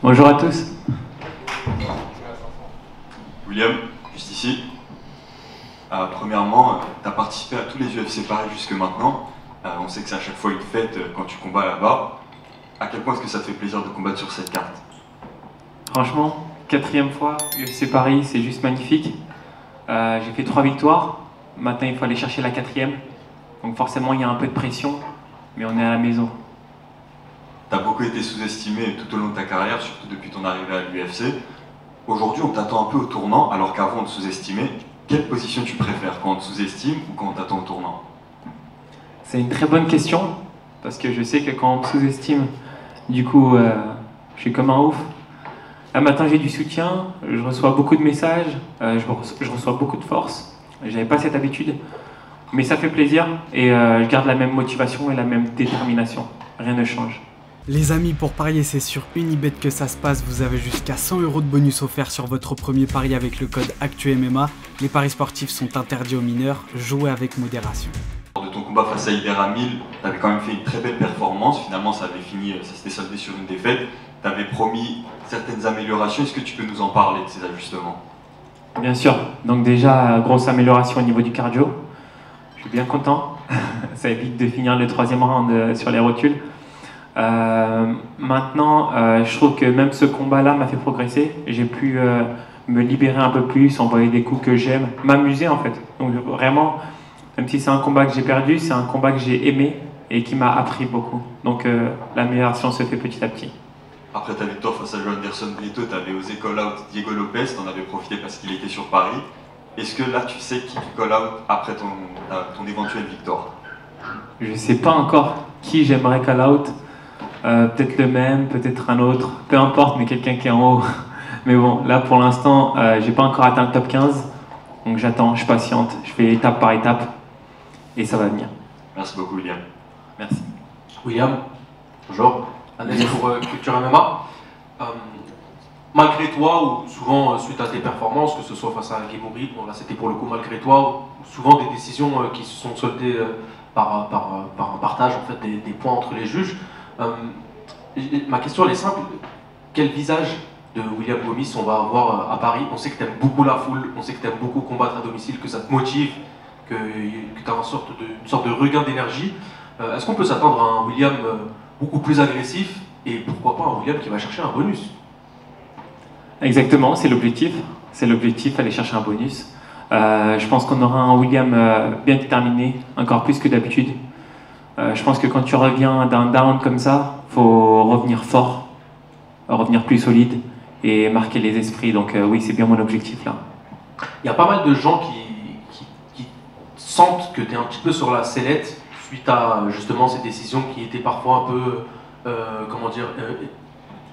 Bonjour à tous. William, juste ici. Premièrement, tu as participé à tous les UFC Paris jusque maintenant. On sait que c'est à chaque fois une fête quand tu combats là-bas. À quel point est-ce que ça te fait plaisir de combattre sur cette carte? Franchement, 4e fois, UFC Paris, c'est juste magnifique. J'ai fait 3 victoires. Maintenant, il faut aller chercher la 4e. Donc forcément, il y a un peu de pression, mais on est à la maison. Tu as beaucoup été sous-estimé tout au long de ta carrière, surtout depuis ton arrivée à l'UFC. Aujourd'hui, on t'attend un peu au tournant, alors qu'avant on te sous-estimait. Quelle position tu préfères, quand on te sous-estime ou quand on t'attend au tournant? C'est une très bonne question, parce que je sais que quand on me sous-estime, du coup, je suis comme un ouf. Là, maintenant, j'ai du soutien, je reçois beaucoup de messages, je reçois beaucoup de force. J'avais pas cette habitude, mais ça fait plaisir et je garde la même motivation et la même détermination. Rien ne change. Les amis, pour parier, c'est sur Unibet que ça se passe. Vous avez jusqu'à 100 € de bonus offert sur votre premier pari avec le code ActuMMA. Les paris sportifs sont interdits aux mineurs. Jouez avec modération. Lors de ton combat face à Iber Hamil, tu avais quand même fait une très belle performance. Finalement, ça s'était soldé sur une défaite. Tu avais promis certaines améliorations. Est-ce que tu peux nous en parler de ces ajustements? Bien sûr. Donc déjà, grosse amélioration au niveau du cardio. Je suis bien content. Ça évite de finir le 3e round sur les rotules. Maintenant, je trouve que même ce combat-là m'a fait progresser. J'ai pu me libérer un peu plus, envoyer des coups que j'aime, m'amuser en fait. Donc vraiment, même si c'est un combat que j'ai perdu, c'est un combat que j'ai aimé et qui m'a appris beaucoup. Donc l'amélioration se fait petit à petit. Après ta victoire face à Joanderson Brito, tu avais osé call out Diego Lopez, tu en avais profité parce qu'il était sur Paris. Est-ce que là tu sais qui tu call out après ton éventuelle victoire? Je sais pas encore qui j'aimerais call out. Peut-être le même, peut-être un autre, peu importe, mais quelqu'un qui est en haut. Mais bon, là pour l'instant, j'ai pas encore atteint le top 15, donc j'attends, je patiente, je fais étape par étape, et ça va venir. Merci beaucoup William. Merci. William, bonjour. Annette pour Culture MMA. Malgré toi, ou souvent suite à tes performances, que ce soit face à Guémouri, bon là c'était pour le coup malgré toi, souvent des décisions qui se sont soldées par un partage en fait, des points entre les juges. Ma question elle est simple, quel visage de William Gomis on va avoir à Paris? On sait que tu aimes beaucoup la foule, on sait que tu aimes beaucoup combattre à domicile, que ça te motive, que tu as une sorte de regain d'énergie. Est-ce qu'on peut s'attendre à un William beaucoup plus agressif et pourquoi pas un William qui va chercher un bonus? Exactement, c'est l'objectif. C'est l'objectif, aller chercher un bonus. Je pense qu'on aura un William bien déterminé, encore plus que d'habitude. Je pense que quand tu reviens d'un down comme ça, faut revenir fort, revenir plus solide et marquer les esprits. Donc oui, c'est bien mon objectif là. Il y a pas mal de gens qui sentent que tu es un petit peu sur la sellette suite à justement ces décisions qui étaient parfois un peu,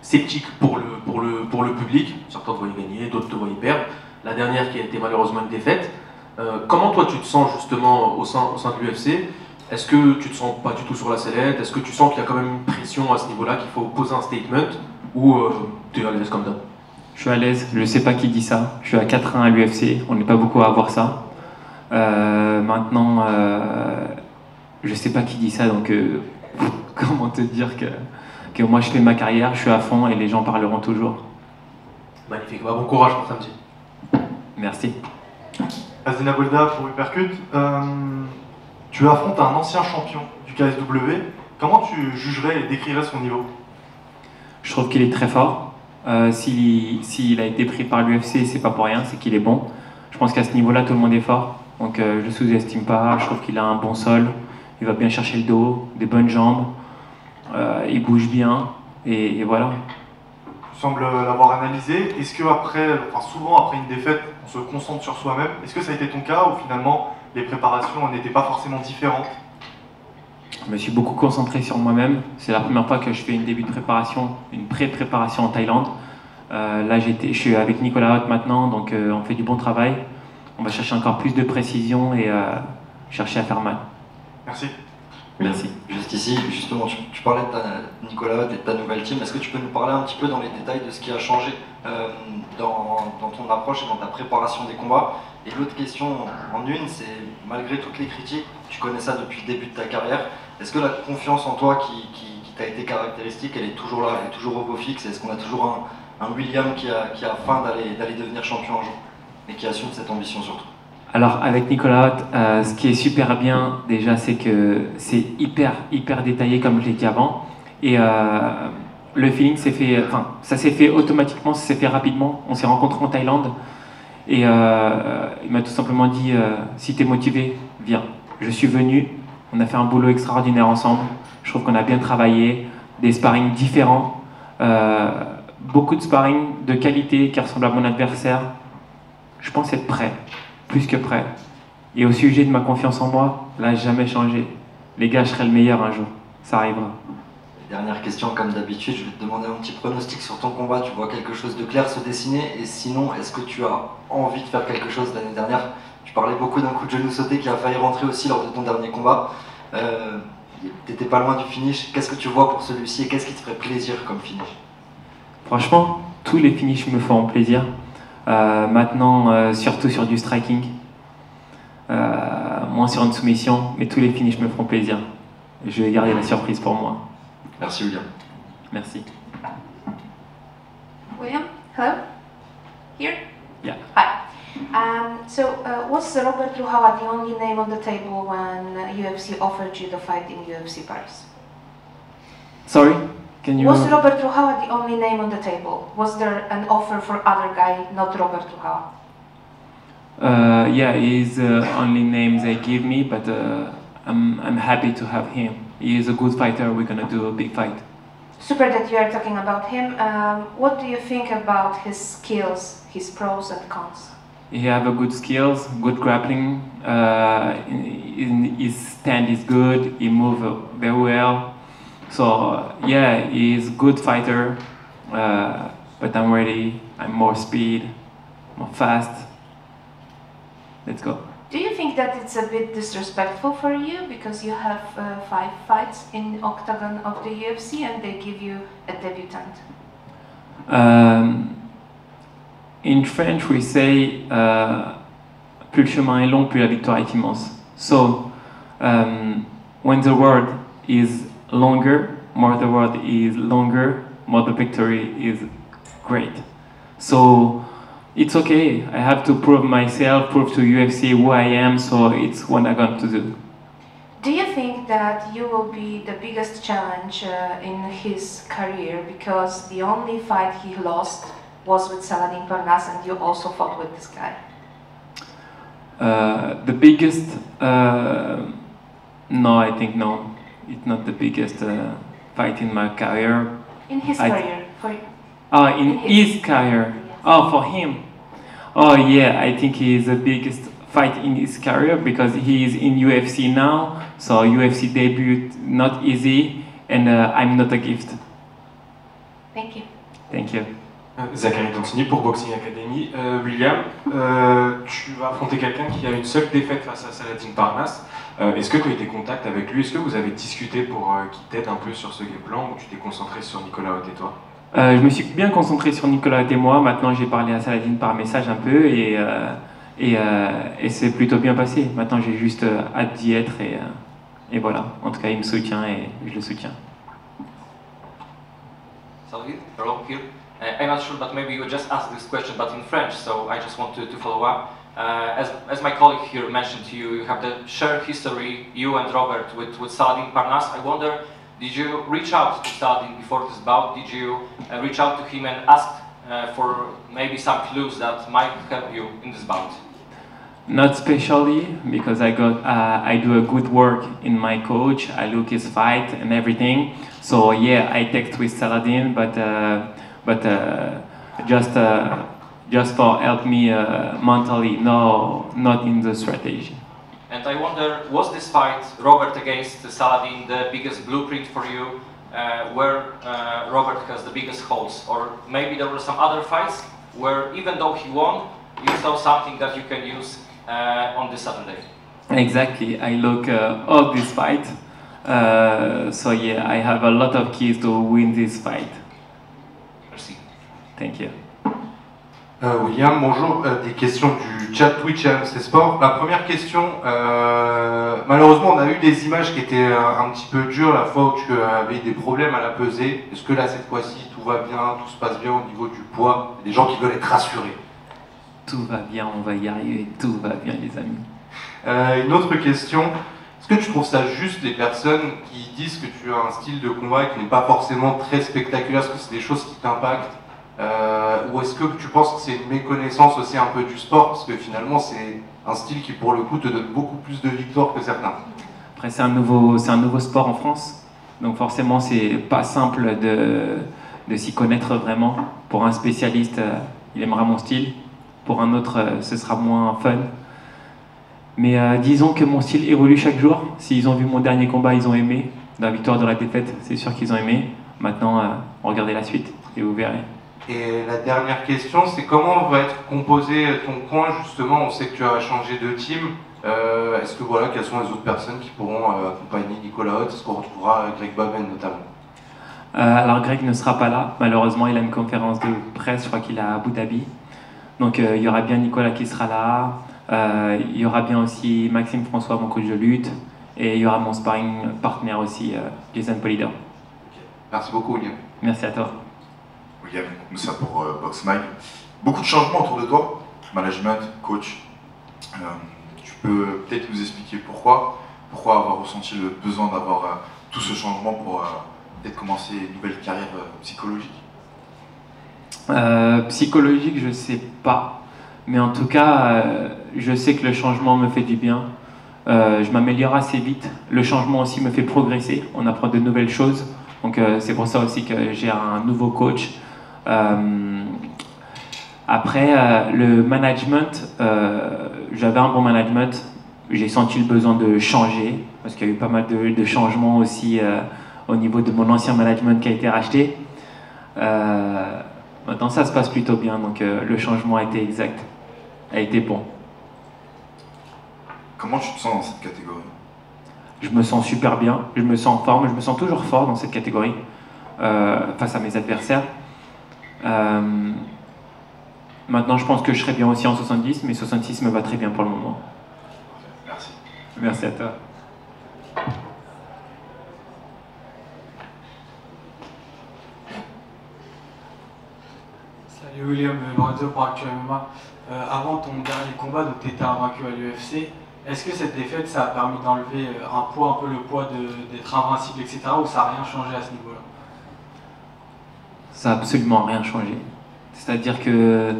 sceptiques pour le public. Certains te voyaient gagner, d'autres te voyaient perdre. La dernière qui a été malheureusement une défaite. Comment toi tu te sens justement au sein de l'UFC? Est-ce que tu te sens pas du tout sur la sellette? Est-ce que tu sens qu'il y a quand même une pression à ce niveau-là, qu'il faut poser un statement? Ou tu es à l'aise comme ça? Je suis à l'aise, je sais pas qui dit ça. Je suis à 4-1 à l'UFC, on n'est pas beaucoup à avoir ça. Maintenant, je sais pas qui dit ça, donc comment te dire que moi je fais ma carrière, je suis à fond et les gens parleront toujours. Magnifique, bah, bon courage pour samedi. Merci. Azena Bolda pour Uppercut. Tu affrontes un ancien champion du KSW. Comment tu jugerais et décrirais son niveau? Je trouve qu'il est très fort. S'il a été pris par l'UFC, c'est pas pour rien, c'est qu'il est bon. Je pense qu'à ce niveau-là, tout le monde est fort. Donc je ne sous-estime pas. Je trouve qu'il a un bon sol. Il va bien chercher le dos, des bonnes jambes. Il bouge bien. Et voilà. Tu sembles l'avoir analysé. Est-ce que souvent après une défaite, on se concentre sur soi-même? Est-ce que ça a été ton cas ou finalement les préparations n'étaient pas forcément différentes? Je me suis beaucoup concentré sur moi-même. C'est la première fois que je fais une pré-préparation en Thaïlande. Là, je suis avec Nicolas Haute maintenant, donc on fait du bon travail. On va chercher encore plus de précision et chercher à faire mal. Merci. Merci. Juste ici, justement, tu parlais de Nicolas Haute et de ta nouvelle team. Est-ce que tu peux nous parler un petit peu dans les détails de ce qui a changé dans ton approche et dans ta préparation des combats? Et l'autre question en une, c'est malgré toutes les critiques, tu connais ça depuis le début de ta carrière, est-ce que la confiance en toi qui t'a été caractéristique, elle est toujours là, elle est toujours au beau fixe. Est-ce qu'on a toujours un William qui a faim d'aller devenir champion un jour et qui assume cette ambition surtout? Alors avec Nicolas Haute, ce qui est super bien déjà, c'est que c'est hyper détaillé comme je l'ai dit avant. Et le feeling s'est fait, enfin ça s'est fait automatiquement, ça s'est fait rapidement. On s'est rencontrés en Thaïlande et il m'a tout simplement dit si t'es motivé, viens. Je suis venu, on a fait un boulot extraordinaire ensemble. Je trouve qu'on a bien travaillé, des sparring différents, beaucoup de sparring de qualité qui ressemblent à mon adversaire. Je pense être prêt. Plus que prêt. Et au sujet de ma confiance en moi, là, jamais changé. Les gars, je serai le meilleur un jour. Ça arrivera. Dernière question, comme d'habitude, je vais te demander un petit pronostic sur ton combat. Tu vois quelque chose de clair se dessiner? Et sinon, est-ce que tu as envie de faire quelque chose? L'année dernière, tu parlais beaucoup d'un coup de genou sauté qui a failli rentrer aussi lors de ton dernier combat. T'étais pas loin du finish. Qu'est-ce que tu vois pour celui-ci et qu'est-ce qui te ferait plaisir comme finish? Franchement, tous les finishes me font plaisir. Maintenant, surtout sur du striking, moins sur une soumission, mais tous les finishes me feront plaisir. Je vais garder la surprise pour moi. Merci William. Merci. William, hello? Here? Yeah. Hi. Was Robert Luhava the only name on the table when UFC offered you the fight in UFC Paris? Sorry? Can you... Was Robert Luhava the only name on the table? Was there an offer for other guy, not Robert Luhava? Yeah, he's the only name they give me, but I'm happy to have him. He is a good fighter. We're gonna do a big fight. Super that you are talking about him. What do you think about his skills, his pros and cons? He have a good skills, good grappling. His stand is good. He move very well. So yeah, he's a good fighter, but I'm ready. I'm more speed, more fast. Let's go. Do you think that it's a bit disrespectful for you because you have 5 fights in octagon of the UFC and they give you a debutant? In French, we say plus le chemin est long, plus la victoire est immense. So when the word is longer, more the word is longer, more the victory is great. So it's okay. I have to prove myself, prove to UFC who I am. So it's what I'm going to do. Do you think that you will be the biggest challenge in his career because the only fight he lost was with Saladin Parnasse and you also fought with this guy? The biggest? No, I think no. It's not the biggest fight in my career. In his career? In his career. Yes. Oh, for him. Oh yeah, I think he is the biggest fight in his career because he is in UFC now. So UFC debut not easy, and I'm not a gift. Thank you. Thank you. Zachary Tontini pour Boxing Academy. William, tu vas affronter quelqu'un qui a une seule défaite face à Saladin Parnasse. Est-ce que tu as eu des contacts avec lui? Est-ce que vous avez discuté pour qu'il t'aide un peu sur ce game plan ou tu t'es concentré sur Nicolas Haute et toi? Je me suis bien concentré sur Nicolas Haute et moi. Maintenant, j'ai parlé à Saladin par message un peu et c'est plutôt bien passé. Maintenant, j'ai juste hâte d'y être et voilà. En tout cas, il me soutient et je le soutiens. Salut, hello, here. I'm not sure, but maybe you just asked this question, but in French, so I just want to follow up. As my colleague here mentioned to you, you have the shared history, you and Robert, with Saladin Parnasse. I wonder, did you reach out to Saladin before this bout? Did you reach out to him and ask for maybe some clues that might help you in this bout? Not especially, because I do a good work in my coach. I look his fight and everything. So yeah, I text with Saladin, but just for help me mentally. No, not in the strategy. And I wonder, was this fight, Robert against Saladin, the biggest blueprint for you, where Robert has the biggest holes? Or maybe there were some other fights where, even though he won, you saw something that you can use on this Saturday? Exactly. I look all this fight. So yeah, I have a lot of keys to win this fight. Merci. Thank you. William, bonjour. Des questions chat Twitch RMC Sport. La première question, malheureusement on a eu des images qui étaient un petit peu dures la fois où tu avais des problèmes à la pesée. Est-ce que là cette fois-ci tout va bien, tout se passe bien au niveau du poids? Il y a des gens qui veulent être rassurés. Tout va bien, on va y arriver, tout va bien les amis. Une autre question, est-ce que tu trouves ça juste les personnes qui disent que tu as un style de combat qui n'est pas forcément très spectaculaire? Est-ce que c'est des choses qui t'impactent? Ou est-ce que tu penses que c'est une méconnaissance aussi un peu du sport? Parce que finalement c'est un style qui pour le coup te donne beaucoup plus de victoires que certains. Après c'est un nouveau sport en France, donc forcément c'est pas simple de s'y connaître vraiment. Pour un spécialiste, il aimera mon style, pour un autre ce sera moins fun. Mais disons que mon style évolue chaque jour. S'ils ont vu mon dernier combat, ils ont aimé. De la victoire, de la défaite, c'est sûr qu'ils ont aimé. Maintenant, regardez la suite et vous verrez. Et la dernière question, c'est comment va être composé ton coin justement? On sait que tu as changé de team. Est-ce que voilà, quelles sont les autres personnes qui pourront accompagner Nicolas Haute? Est-ce qu'on retrouvera Greg Baben notamment? Alors Greg ne sera pas là. Malheureusement, il a une conférence de presse. Je crois qu'il est à Abu Dhabi. Donc il y aura bien Nicolas qui sera là. Il y aura bien aussi Maxime François, mon coach de lutte. Et il y aura mon sparring partenaire aussi, Jason Polider. Merci beaucoup, William. Merci à toi. William Moussa pour Box Mag. Beaucoup de changements autour de toi, management, coach. Tu peux peut-être nous expliquer pourquoi avoir ressenti le besoin d'avoir tout ce changement pour peut-être commencer une nouvelle carrière psychologique? Psychologique, je sais pas. Mais en tout cas, je sais que le changement me fait du bien. Je m'améliore assez vite. Le changement aussi me fait progresser. On apprend de nouvelles choses. Donc c'est pour ça aussi que j'ai un nouveau coach. Après, le management, j'avais un bon management. J'ai senti le besoin de changer parce qu'il y a eu pas mal de changements aussi au niveau de mon ancien management qui a été racheté. Maintenant, ça se passe plutôt bien. Donc le changement a été exact, a été bon. Comment tu te sens dans cette catégorie? Je me sens super bien, je me sens en forme, je me sens toujours fort dans cette catégorie face à mes adversaires. Maintenant, je pense que je serai bien aussi en 70, mais 66 me va très bien pour le moment. Merci. Merci à toi. Salut William, Lorenzo pour Actu MMA. Avant ton dernier combat, donc tu étais invaincu à l'UFC. Est-ce que cette défaite, ça a permis d'enlever un peu le poids d'être invincible, etc. ou ça n'a rien changé à ce niveau-là? Ça n'a absolument rien changé. C'est-à-dire que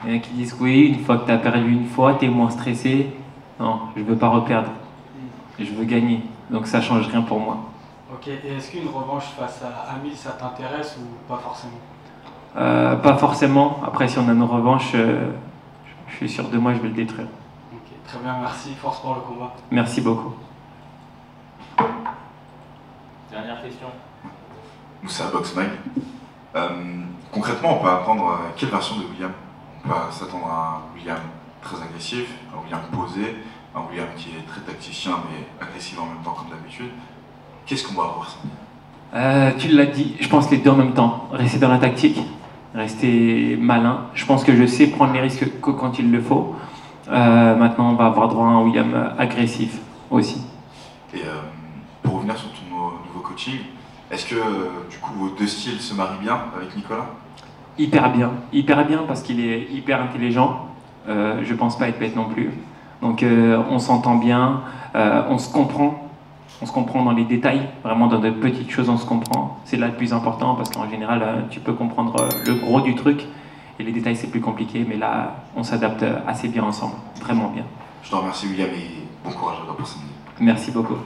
il y en a qui disent oui, une fois que tu as perdu une fois, tu es moins stressé. Non, je ne veux pas reperdre. Je veux gagner. Donc ça ne change rien pour moi. Ok, et est-ce qu'une revanche face à Amil, ça t'intéresse ou pas forcément? Pas forcément. Après, si on a une revanche, je suis sûr de moi, je vais le détruire. Très bien, merci. Force pour le combat. Merci beaucoup. Dernière question. Moussa Box Mag. Concrètement, on peut attendre quelle version de William? On peut s'attendre à un William très agressif, un William posé, un William qui est très tacticien mais agressif en même temps comme d'habitude. Qu'est-ce qu'on va avoir ça? Tu l'as dit, je pense les deux en même temps. Rester dans la tactique, rester malin. Je pense que je sais prendre les risques quand il le faut. Maintenant, on va avoir droit à un William agressif aussi. Et pour revenir sur ton nouveau coaching, est-ce que du coup vos deux styles se marient bien avec Nicolas? Hyper bien parce qu'il est hyper intelligent. Je pense pas être bête non plus. Donc on s'entend bien, on se comprend dans les détails, vraiment dans de petites choses on se comprend. C'est là le plus important parce qu'en général tu peux comprendre le gros du truc. Et les détails, c'est plus compliqué, mais là, on s'adapte assez bien ensemble. Vraiment bien. Je te remercie, William, et bon courage à toi pour samedi. Merci beaucoup.